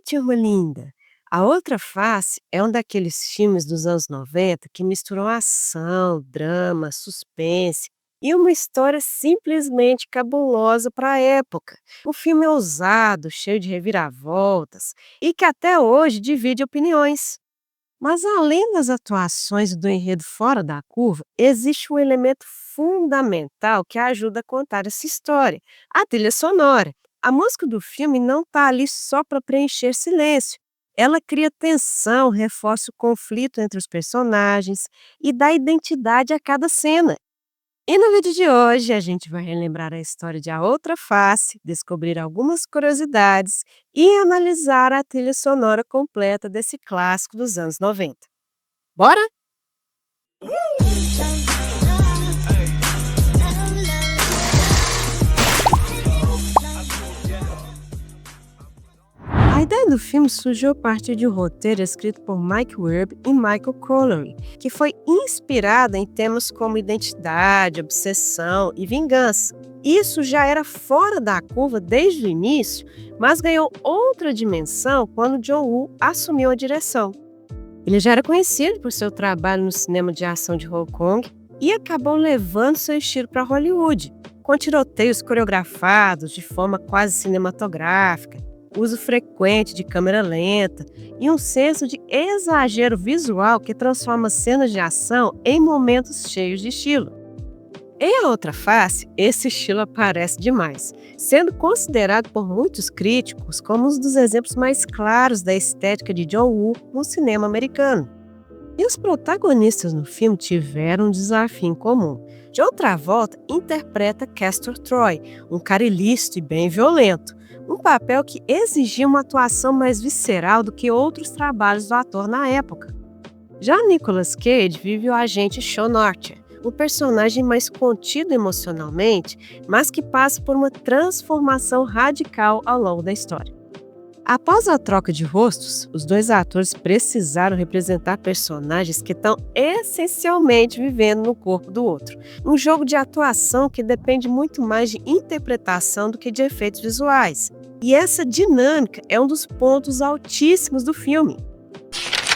turma linda! A Outra Face é um daqueles filmes dos anos 90 que misturam ação, drama, suspense e uma história simplesmente cabulosa para a época. O filme é ousado, cheio de reviravoltas e que até hoje divide opiniões. Mas além das atuações e do enredo fora da curva, existe um elemento fundamental que ajuda a contar essa história: a trilha sonora. A música do filme não está ali só para preencher silêncio. Ela cria tensão, reforça o conflito entre os personagens e dá identidade a cada cena. E no vídeo de hoje a gente vai relembrar a história de A Outra Face, descobrir algumas curiosidades e analisar a trilha sonora completa desse clássico dos anos 90. Bora? A ideia do filme surgiu a partir de um roteiro escrito por Mike Werb e Michael Connery, que foi inspirada em temas como identidade, obsessão e vingança. Isso já era fora da curva desde o início, mas ganhou outra dimensão quando John Woo assumiu a direção. Ele já era conhecido por seu trabalho no cinema de ação de Hong Kong e acabou levando seu estilo para Hollywood, com tiroteios coreografados de forma quase cinematográfica, uso frequente de câmera lenta e um senso de exagero visual que transforma cenas de ação em momentos cheios de estilo. Em A Outra Face, esse estilo aparece demais, sendo considerado por muitos críticos como um dos exemplos mais claros da estética de John Woo no cinema americano. E os protagonistas no filme tiveram um desafio em comum. John Travolta interpreta Castor Troy, um cara ilícito e bem violento, um papel que exigia uma atuação mais visceral do que outros trabalhos do ator na época. Já Nicolas Cage vive o agente Sean Archer, um personagem mais contido emocionalmente, mas que passa por uma transformação radical ao longo da história. Após a troca de rostos, os dois atores precisaram representar personagens que estão essencialmente vivendo no corpo do outro. Um jogo de atuação que depende muito mais de interpretação do que de efeitos visuais. E essa dinâmica é um dos pontos altíssimos do filme.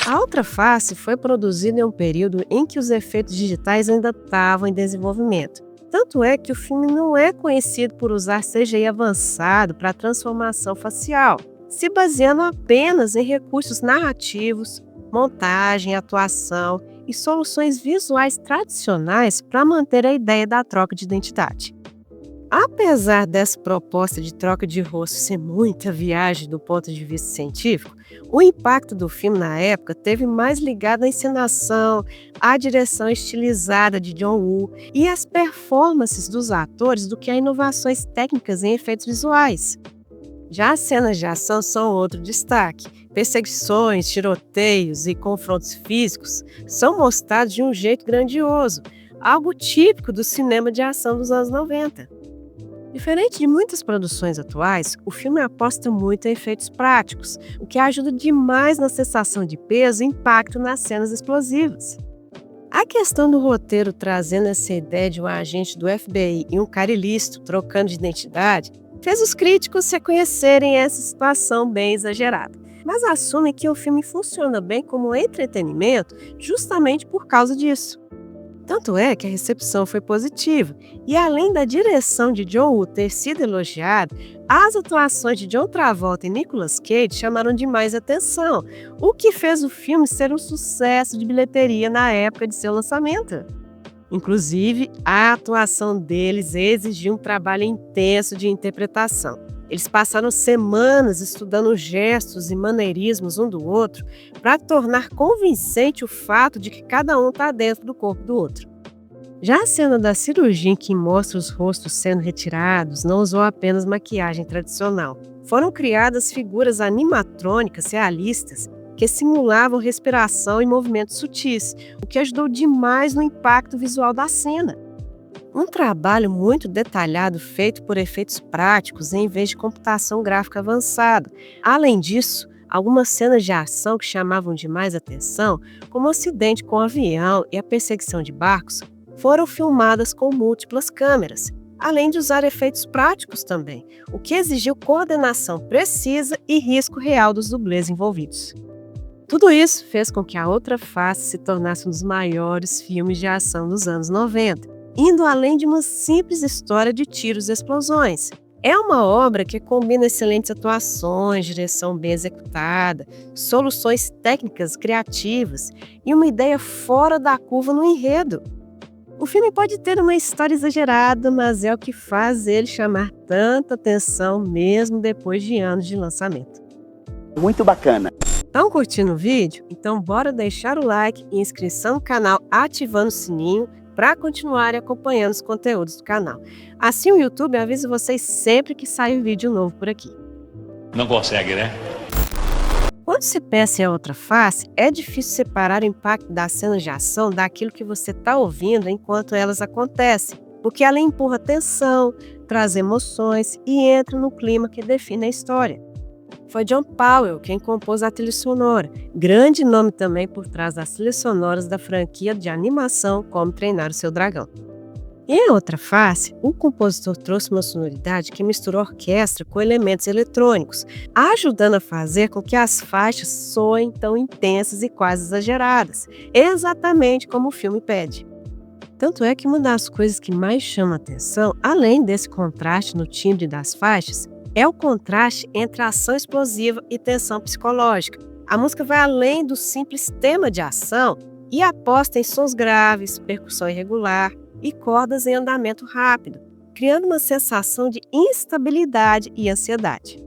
A Outra Face foi produzida em um período em que os efeitos digitais ainda estavam em desenvolvimento. Tanto é que o filme não é conhecido por usar CGI avançado para transformação facial, se baseando apenas em recursos narrativos, montagem, atuação e soluções visuais tradicionais para manter a ideia da troca de identidade. Apesar dessa proposta de troca de rosto ser muita viagem do ponto de vista científico, o impacto do filme na época teve mais ligado à encenação, à direção estilizada de John Woo e às performances dos atores do que a inovações técnicas em efeitos visuais. Já as cenas de ação são outro destaque. Perseguições, tiroteios e confrontos físicos são mostrados de um jeito grandioso, algo típico do cinema de ação dos anos 90. Diferente de muitas produções atuais, o filme aposta muito em efeitos práticos, o que ajuda demais na sensação de peso e impacto nas cenas explosivas. A questão do roteiro trazendo essa ideia de um agente do FBI e um cara ilícito trocando de identidade fez os críticos reconhecerem essa situação bem exagerada, mas assumem que o filme funciona bem como entretenimento justamente por causa disso. Tanto é que a recepção foi positiva, e além da direção de John Woo ter sido elogiada, as atuações de John Travolta e Nicolas Cage chamaram demais atenção, o que fez o filme ser um sucesso de bilheteria na época de seu lançamento. Inclusive, a atuação deles exigiu um trabalho intenso de interpretação. Eles passaram semanas estudando gestos e maneirismos um do outro para tornar convincente o fato de que cada um está dentro do corpo do outro. Já a cena da cirurgia em que mostra os rostos sendo retirados não usou apenas maquiagem tradicional. Foram criadas figuras animatrônicas realistas que simulavam respiração e movimentos sutis, o que ajudou demais no impacto visual da cena. Um trabalho muito detalhado feito por efeitos práticos em vez de computação gráfica avançada. Além disso, algumas cenas de ação que chamavam demais atenção, como o acidente com o avião e a perseguição de barcos, foram filmadas com múltiplas câmeras. além de usar efeitos práticos também, o que exigiu coordenação precisa e risco real dos dublês envolvidos. Tudo isso fez com que A Outra Face se tornasse um dos maiores filmes de ação dos anos 90, indo além de uma simples história de tiros e explosões. É uma obra que combina excelentes atuações, direção bem executada, soluções técnicas criativas e uma ideia fora da curva no enredo. O filme pode ter uma história exagerada, mas é o que faz ele chamar tanta atenção mesmo depois de anos de lançamento. Muito bacana. Estão curtindo o vídeo? Então bora deixar o like e inscrição no canal ativando o sininho para continuarem acompanhando os conteúdos do canal. Assim o YouTube avisa vocês sempre que sai um vídeo novo por aqui. Não consegue, né? Quando se pensa em A Outra Face, é difícil separar o impacto das cenas de ação daquilo que você está ouvindo enquanto elas acontecem, porque ela empurra tensão, traz emoções e entra no clima que define a história. Foi John Powell quem compôs a trilha sonora, grande nome também por trás das trilhas sonoras da franquia de animação Como Treinar o Seu Dragão. Em A Outra Face, o compositor trouxe uma sonoridade que misturou orquestra com elementos eletrônicos, ajudando a fazer com que as faixas soem tão intensas e quase exageradas, exatamente como o filme pede. Tanto é que uma das coisas que mais chama a atenção, além desse contraste no timbre das faixas, é o contraste entre a ação explosiva e tensão psicológica. A música vai além do simples tema de ação e aposta em sons graves, percussão irregular e cordas em andamento rápido, criando uma sensação de instabilidade e ansiedade.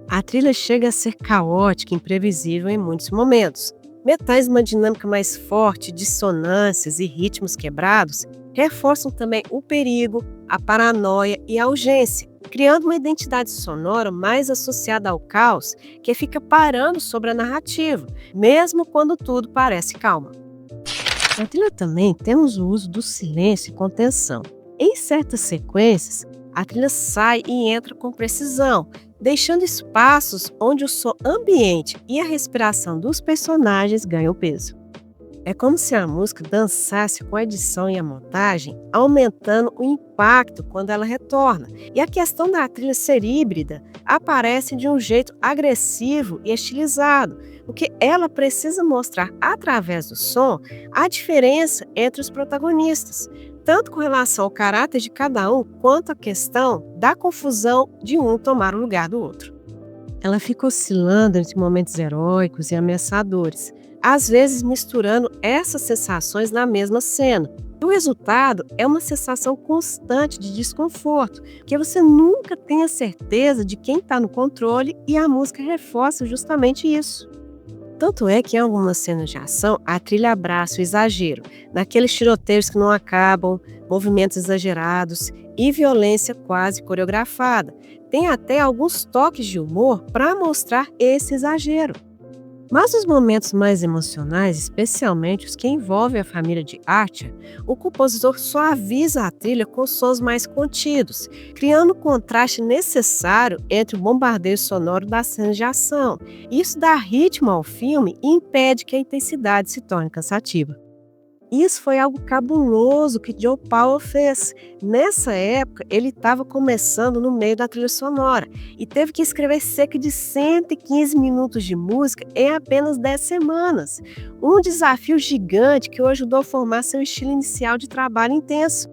A trilha chega a ser caótica e imprevisível em muitos momentos. Metais de uma dinâmica mais forte, dissonâncias e ritmos quebrados reforçam também o perigo, a paranoia e a urgência, criando uma identidade sonora mais associada ao caos que fica parando sobre a narrativa, mesmo quando tudo parece calmo. Na trilha também temos o uso do silêncio e contenção. Em certas sequências, a trilha sai e entra com precisão, deixando espaços onde o som ambiente e a respiração dos personagens ganham peso. É como se a música dançasse com a edição e a montagem, aumentando o impacto quando ela retorna. E a questão da trilha ser híbrida aparece de um jeito agressivo e estilizado, porque ela precisa mostrar através do som a diferença entre os protagonistas, tanto com relação ao caráter de cada um, quanto à questão da confusão de um tomar o lugar do outro. Ela fica oscilando entre momentos heróicos e ameaçadores, às vezes misturando essas sensações na mesma cena. O resultado é uma sensação constante de desconforto, porque você nunca tem a certeza de quem está no controle e a música reforça justamente isso. Tanto é que em algumas cenas de ação, a trilha abraça o exagero, naqueles tiroteios que não acabam, movimentos exagerados e violência quase coreografada. Tem até alguns toques de humor para mostrar esse exagero. Mas os momentos mais emocionais, especialmente os que envolvem a família de Archer, o compositor suaviza a trilha com sons mais contidos, criando o contraste necessário entre o bombardeio sonoro das cenas de ação. Isso dá ritmo ao filme e impede que a intensidade se torne cansativa. Isso foi algo cabuloso que John Powell fez. Nessa época, ele estava começando no meio da trilha sonora e teve que escrever cerca de 115 minutos de música em apenas 10 semanas. Um desafio gigante que o ajudou a formar seu estilo inicial de trabalho intenso.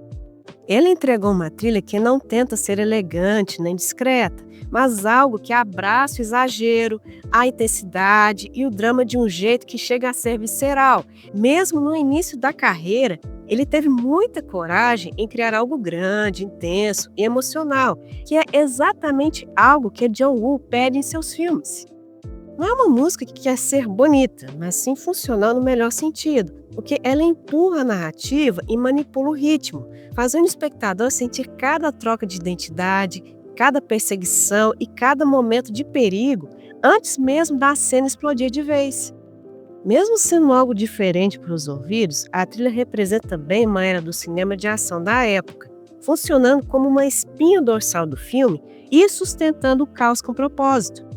Ele entregou uma trilha que não tenta ser elegante nem discreta, mas algo que abraça o exagero, a intensidade e o drama de um jeito que chega a ser visceral. Mesmo no início da carreira, ele teve muita coragem em criar algo grande, intenso e emocional, que é exatamente algo que John Woo pede em seus filmes. Não é uma música que quer ser bonita, mas sim funcionar no melhor sentido, porque ela empurra a narrativa e manipula o ritmo, fazendo o espectador sentir cada troca de identidade, cada perseguição e cada momento de perigo antes mesmo da cena explodir de vez. Mesmo sendo algo diferente para os ouvidos, a trilha representa bem uma era do cinema de ação da época, funcionando como uma espinha dorsal do filme e sustentando o caos com propósito.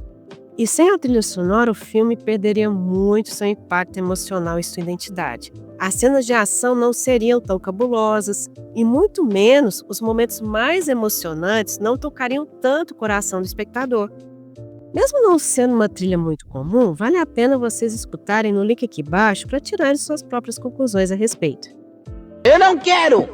E sem a trilha sonora, o filme perderia muito seu impacto emocional e sua identidade. As cenas de ação não seriam tão cabulosas e muito menos os momentos mais emocionantes não tocariam tanto o coração do espectador. Mesmo não sendo uma trilha muito comum, vale a pena vocês escutarem no link aqui embaixo para tirarem suas próprias conclusões a respeito. Eu não quero!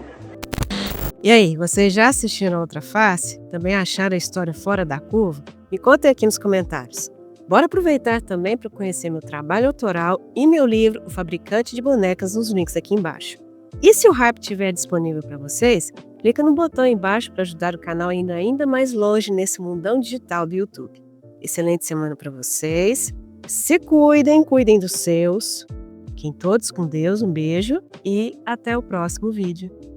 E aí, vocês já assistiram a Outra Face? Também acharam a história fora da curva? Me contem aqui nos comentários. Bora aproveitar também para conhecer meu trabalho autoral e meu livro O Fabricante de Bonecas nos links aqui embaixo. E se o Hype estiver disponível para vocês, clica no botão aí embaixo para ajudar o canal a ir ainda mais longe nesse mundão digital do YouTube. Excelente semana para vocês. Se cuidem, cuidem dos seus. Fiquem todos com Deus, um beijo e até o próximo vídeo.